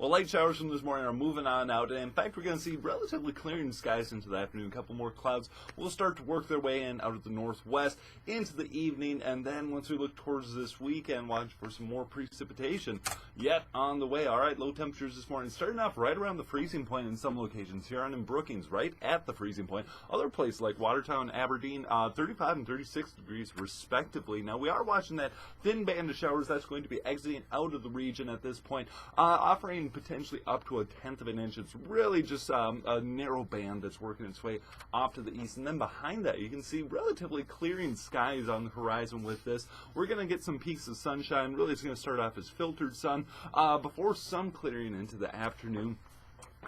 Well, light showers from this morning are moving on out, and in fact, we're going to see relatively clearing skies into the afternoon. A couple more clouds will start to work their way in out of the northwest into the evening, and then once we look towards this weekend, watch for some more precipitation yet on the way. All right, low temperatures this morning starting off right around the freezing point in some locations. Huron and Brookings right at the freezing point. Other places like Watertown, Aberdeen, 35 and 36 degrees respectively. Now, we are watching that thin band of showers that's going to be exiting out of the region at this point, offering potentially up to 1/10 of an inch. It's really just a narrow band that's working its way off to the east, and then behind that you can see relatively clearing skies on the horizon. With this, we're going to get some peaks of sunshine. Really, it's going to start off as filtered sun before some clearing into the afternoon.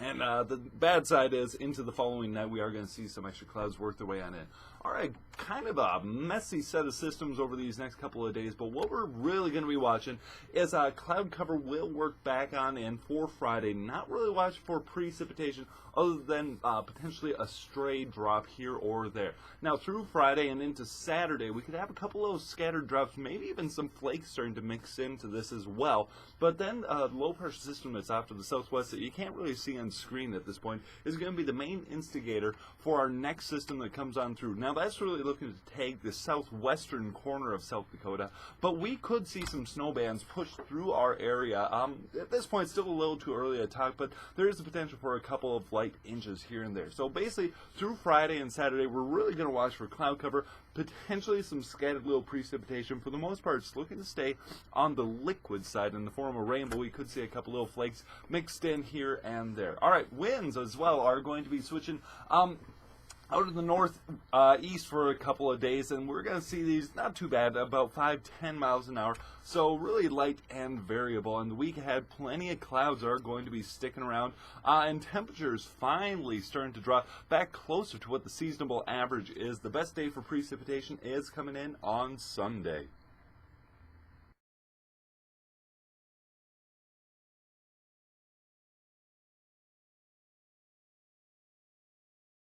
And the bad side is into the following night we are going to see some extra clouds work their way on in. All right, kind of a messy set of systems over these next couple of days, but what we're really going to be watching is cloud cover will work back on in for Friday. Not really watching for precipitation other than potentially a stray drop here or there. Now, through Friday and into Saturday, we could have a couple of scattered drops, maybe even some flakes starting to mix into this as well. But then the low pressure system that's off to the southwest that you can't really see on screen at this point is going to be the main instigator for our next system that comes on through. Now, that's really looking to take the southwestern corner of South Dakota, but we could see some snow bands push through our area. At this point, it's still a little too early to talk, but there is the potential for a couple of light inches here and there. So basically, through Friday and Saturday, we're really going to watch for cloud cover, potentially some scattered little precipitation. For the most part, it's looking to stay on the liquid side in the form of rainbow. We could see a couple little flakes mixed in here and there. All right, winds as well are going to be switching out of the north east for a couple of days, and we're going to see these not too bad, about 5-10 miles an hour, so really light and variable. And the week ahead, plenty of clouds are going to be sticking around, and temperatures finally starting to drop back closer to what the seasonable average is. The best day for precipitation is coming in on Sunday.